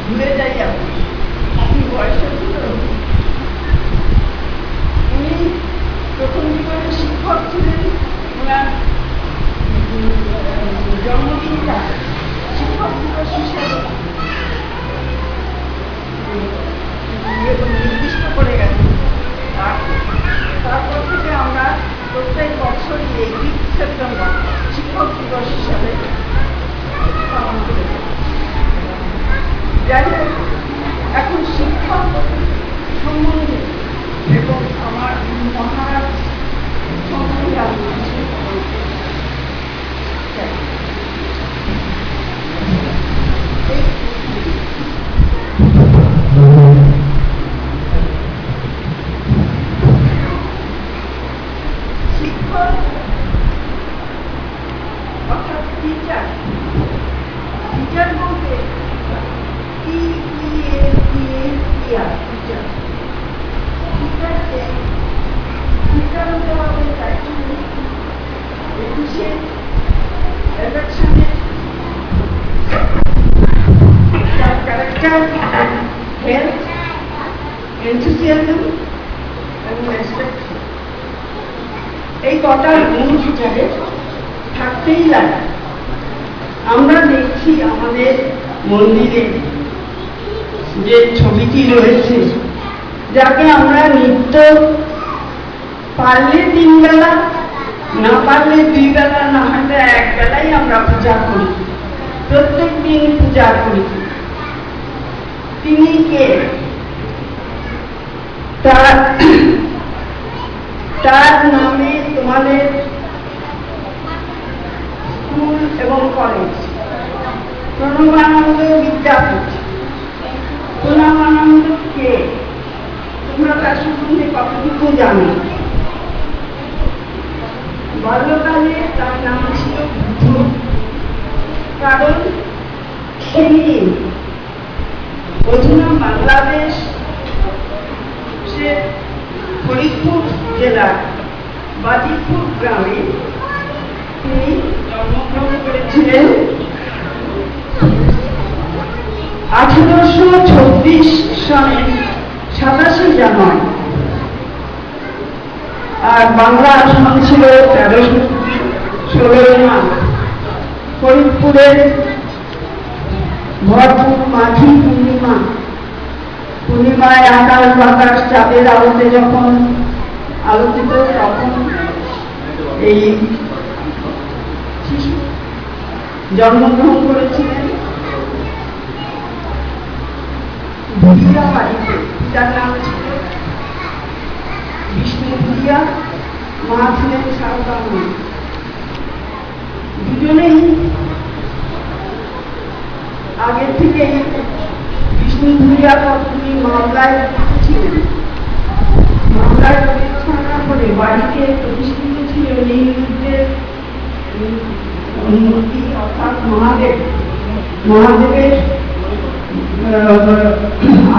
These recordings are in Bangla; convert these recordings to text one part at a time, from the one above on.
ভুলে যাই আপনি বয়সে ছিল। উনি প্রথম জীবনে শিক্ষক ছিলেন। ওনার জন্মদিনটা শিক্ষক দিবস হিসেবে নির্দিষ্ট করে গেছে। তারপর থেকে আমরা প্রত্যেক বছরই এই 20 সেপ্টেম্বর শিক্ষক দিবস হিসাবে পালন করে থাকি। যাই হোক, এখন শিক্ষক সম্বন্ধে এবং আমার মহারাজ সম্বন্ধে আমি শিক্ষক অর্থাৎ টিচার বলতে এই কটা গুণ টিচারের থাকতেই লাগে। আমরা দেখছি আমাদের মন্দিরে যে ছবিটি রয়েছে, যাকে আমরা নিত্য পারলে 3 বেলা, না পারলে 2 বেলা, না হলে 1 বেলাই আমরা পূজা করি, প্রত্যেক দিন পূজা করি। তিনি কে? তার নামে তোমাদের স্কুল এবং কলেজ প্রণবানন্দ বিদ্যাপীঠ। প্রণবানন্দ কে? তোমরা তার সম্বন্ধে কতটুকু জানো? বাল্যকালে তার নাম ছিল বুদ্ধ, কারণ তিনি অধুনা বাংলাদেশ ফরিদপুর জেলার বাজিতপুর গ্রামে তিনি জন্মগ্রহণ করেছিলেন 1826 সনের 27 জানুয়ারি। আর বাংলা সন ছিল 1316 মাস। ফরিদপুরের ভরপুর মাঘী পূর্ণিমায় আকাশ বাতাস চাঁদের আলোতে যখন আলোচিত, তখন এই শিশু জন্মগ্রহণ করেছিলেন ভুলিয়া বাড়িতে। পিতার নাম ছিল বিষ্ণু ভুলিয়া, মা ছিলেন সারদামণি। দুজনেই আগের থেকে বিষ্ণু ভুলিয়া তিনি মামলায় ছিলেন। মামলায় পরিচালনা করে বাড়িতে প্রতিষ্ঠিত ছিল নির্বিঘ্নের মূর্তি, অর্থাৎ মহাদেবের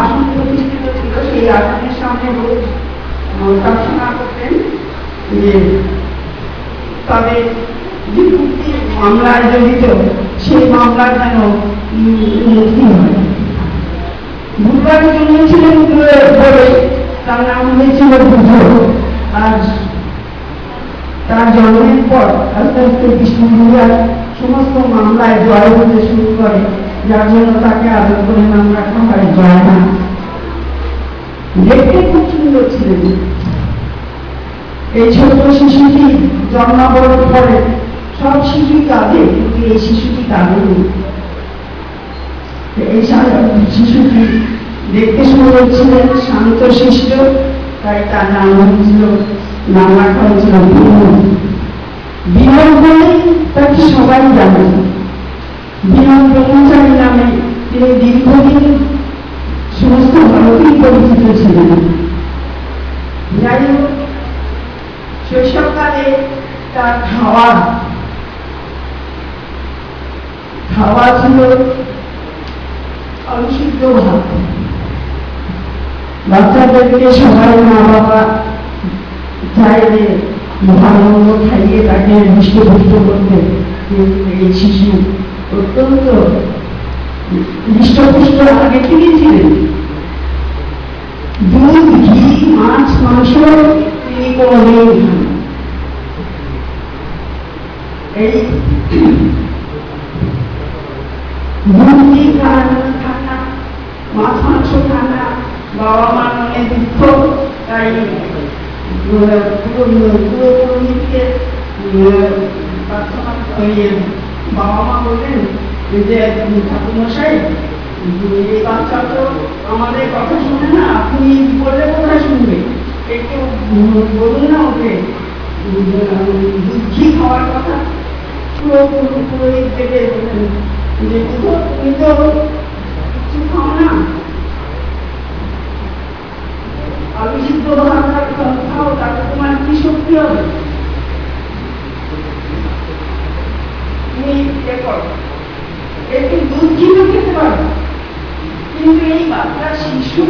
আসন প্রতিষ্ঠিত ছিল। সেই আসনের সামনে রোজ প্রার্থনা করতেন যে তবে যে মূর্তি মামলায় জড়িত সেই মামলার যেন মুক্তি হয়। বুধবার জন্মেছিলেন বলে তার নাম হয়েছিল বুধ। আর তার জন্মের পর আস্তে আস্তে বিষ্ণু ভুলিয়ার সমস্ত মামলায় জয় হতে শুরু করে, যার জন্য তাকে আদর করে নাম রাখা হয় জয়নাথ। দেখতে খুব সুন্দর ছিলেন। এই ছোট শিশুটি জন্মাবরণ পরে সব শিশুই কাঁদে, কিন্তু এই শিশুটি কাঁদেনি। এই শিশুটি দেখতে সুন্দর ছিলেন, শান্ত শিষ্ট, তাই তার নাম রাখা হয়েছিল বিনোদ। বিনোদ বলেই তাকে সবাই জানে। বিনোদ ব্রহ্মচারী নামে তিনি দীর্ঘদিন সমস্ত ভারতেই পরিচিত ছিলেন। যাই হোক, শৈশবকালে তার খাওয়া ছিল অনিষিদ্ধ ভাত। বাচ্চাদেরকে সবাই মা বাবা চাইলে ভালো খাইয়ে তাকে হৃষ্টপুষ্ট করতে, এই শিশু অত্যন্ত হৃষ্টপুষ্ট আগে থেকেই ছিলেন। দুধ, ঘি, মাছ, মাংস তিনি কোনোদিন খান। এই দুধ, ঘি খান না, মাছ মাংস খান না, বাবা মার মনে দুঃখ। তাই বাবা মা বললেন যে ঠাকুরমশাই, এই বাচ্চা তো আমাদের কথা শুনে না, আপনি বললে কোথায় শুনবে, একটু বলুন না ওকে দুধ ঘি খাওয়ার কথা। পুরোহিত থেকে বললেন যে তুমি তো কিছু খাও না, অবিশুদ্ধ ভাত খাও, তাতে তোমার কি শক্তি হবে, তুমি একটু দুধ ঘিও খেতে পারো। কিন্তু এই বাচ্চা শিশু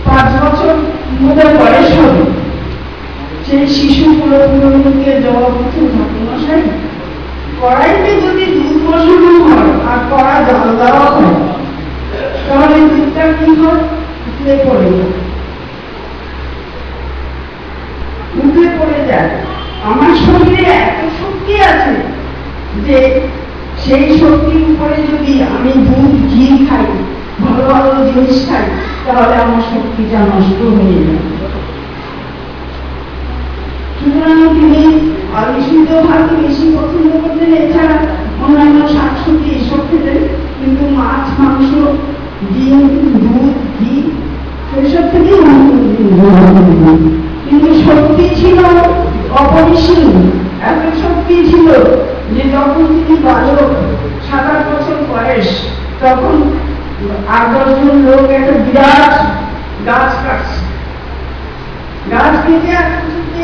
5 বছর মতো বয়স হবে, সেই শিশু পুরোপুরিকে জবাব দিচ্ছে, ঠাকুরমশাই কড়াইতে যদি দুধ বসানো হয় আর কড়া জল দেওয়া হয়, তাহলে দুধটা কি হয়, উঠলে পড়ে যায়। আমার শরীরে এত শক্তি আছে যে সেই শক্তির উপরে যদি আমি দুধ ঘি খাই, ভালো ভালো জিনিস খাই, তাহলে আমার শক্তিটা নষ্ট হয়ে যায়। সুতরাং তিনি অবিশুদ্ধ ভাত বেশি পছন্দ করতেন, এছাড়া অন্যান্য শাকসবজি এসব খেতেন, কিন্তু মাছ, মাংস, ডিম, দুধ, ঘি সেসব থেকেই কিন্তু শক্তি ছিল অপরিসীম। এত শক্তি ছিল যে যখন তিনি বালক, 7-8 বছর বয়স, তখন 8-10 জন লোক একটা বিরাট গাছ কাটছে। গাছ কেটে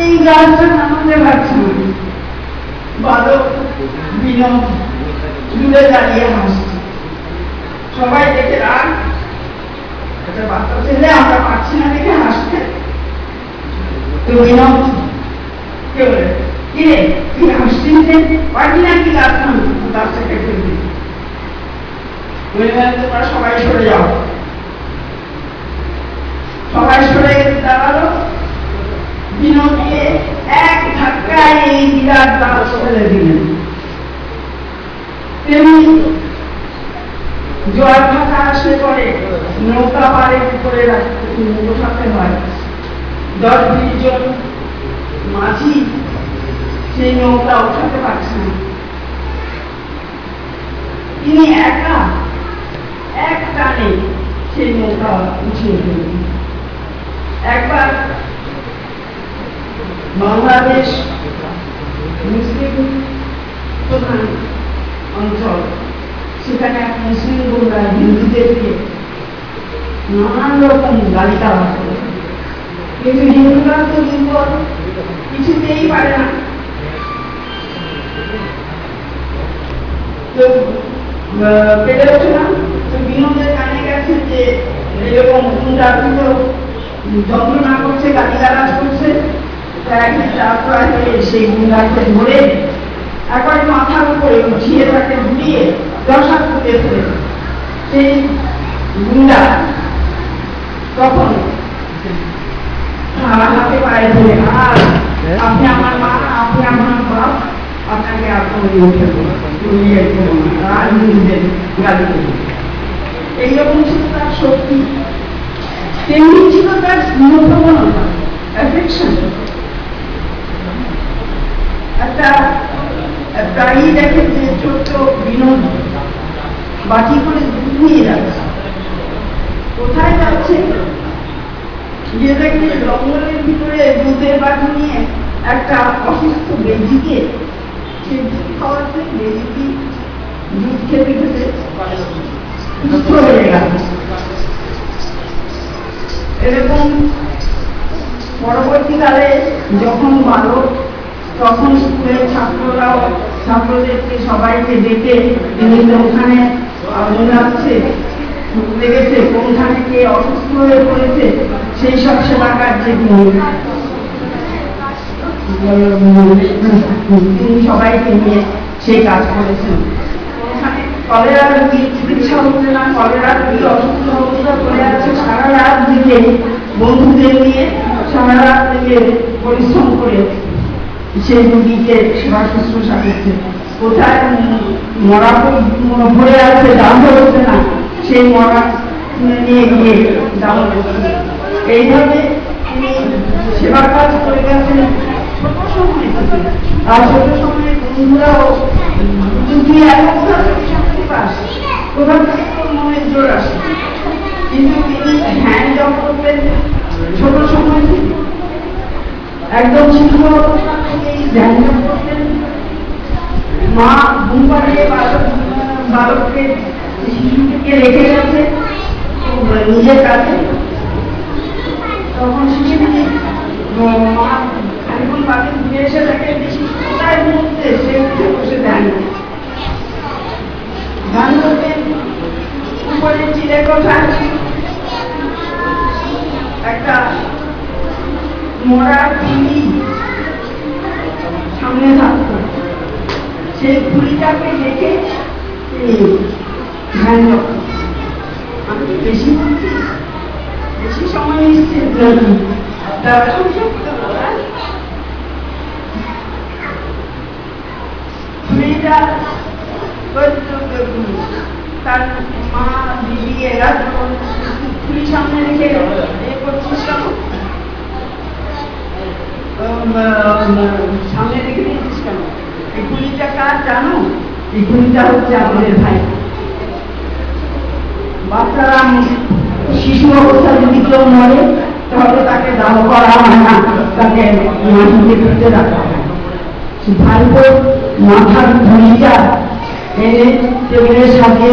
এই গাছটা নামাতে পারছে না। বালক বিনোদ দূরে দাঁড়িয়ে হাসছে, সবাই দেখে রাগ, একটা বাচ্চা ছেলে, আমরা পারছি না দেখে হাসতে। তো বিনোদ কে বলে, কিরে তুই হাসছিস যে, পারবি নাকি গাছটা কেটে দিবি? তোমরা সবাই সরে যাও। সবাই সরে দাঁড়ালো। বিনোদকে এক ধাক্কায় এই বিরাট গাছ ফেলে দিলেন। তেমনি জোয়ার ভাটা আসলে পরে নৌকা পাড়ের উপরে বসাতে হয়। 10-20 জন মাঝি সেই নৌকা উঠাতে পারছে না। তিনি একা এক টানে সেই নৌকা উঠিয়ে ফেললেন। একবার বাংলাদেশ মুসলিম প্রধান অঞ্চল, সেখানে এক মুসলিম বোনরা হিন্দুদেরকে নানান রকম গালিগালাজ করে, কিন্তু হিন্দুরা তো দুর্বল, কিছুতেই পারে না। তো পেরে ওঠে না। তো বিনোদের কানে গেছে যে এরকম গুন্ডাগুলো যন্ত্রণা করছে, গালিগালাজ করছে। সেই গুন্ডাকে ধরে একবার মাথার উপরে উঠিয়ে তাকে ঘুরিয়ে 10 হাত তুলে ফেলে। সেই গুন্ডা তখন হাতে পায়ে ধরে, আর আপনি আমার মা, আপনি আমার বাপ, আপনাকে এইরকম ছিল তার শক্তি। তেমনি ছিল তার স্নেহপ্রবণতা, অ্যাফেকশন। একটা প্রায়ই দেখে যে ছোট্ট বিনোদ বাটি করে দুধ নিয়ে যাচ্ছে। কোথায় যাচ্ছে? গিয়ে দেখে জঙ্গলের ভিতরে দুধের বাটি নিয়ে একটা অসুস্থ বেজিকে সে দুধ খাওয়াচ্ছে। বেজিটি দুধ খেতে খেতে সুস্থ হয়ে গেল। এরকম পরবর্তীকালে যখন বালক, তখন স্কুলের ছাত্ররাও ছাত্রদেরকে সবাইকে ডেকে ওখানে যাচ্ছে, লেগেছে, কোনখানে কে অসুস্থ হয়ে পড়েছে, সেই সব সেবা কার্যে তিনি সবাইকে নিয়ে সেই কাজ করেছেন। ওখানে কলেরা রোগী চিকিৎসা হচ্ছে না, কলেরা রোগী অসুস্থ অবস্থা পড়ে আছে, সারা রাত থেকে বন্ধুদের নিয়ে সারা রাত থেকে পরিশ্রম করে সেই রোগীকে সেবা শুশ্রূষা করছে। কোথায় মরা ভরে আছে, দাম হচ্ছে না, সেই মরা নিয়ে গিয়ে দাম হচ্ছে। এইভাবে তিনি সেবা কাজ করে গেছেন ছোট সময়, আর ছোট সময়ে বন্ধুরাও যদি এত কোথা থেকে শক্তি পাস, কোথা থেকে তোর মনের জোর আসে। কিন্তু তিনি ধ্যান জপ করতেন ছোট সময় থেকে, একদম শিশু অবস্থা থেকেই ধ্যান জপ করতেন। মা ঘুম পাড়িয়ে বালককে, শিশুটিকে রেখে গেছে নিজের কাছে। তখন শিশুটি মা খানিক্ষণ বাড়ি ঘুরে এসে দেখে শিশু কোথায় ঘুমছে, সে উঠে বসে ধ্যান গান করতেন। উপরে চিলে কোঠায় একটা মরা খুলি সামনে থাকতো, সেই খুলিটাকে দেখে তিনি ধ্যান করতেন। আমি বেশি বলছি, বেশি সময় নিচ্ছি, খুলিটা তার মা দিদি এরা খুলি সামনে রেখে এ করছিস কেন, সামনে রেখে দিয়েছিস কেন? এই খুলিটা কার জানো? এই খুলিটা হচ্ছে আমাদের ভাই। বাচ্চারা শিশু অবস্থা যদি কেউ মরে তাহলে তাকে দাহ করা হয় না, তাকে মাটিতে পুঁতে রাখা হয়। ভাইপোর মাথার খুলিটা এনে টেবিলে সাজিয়ে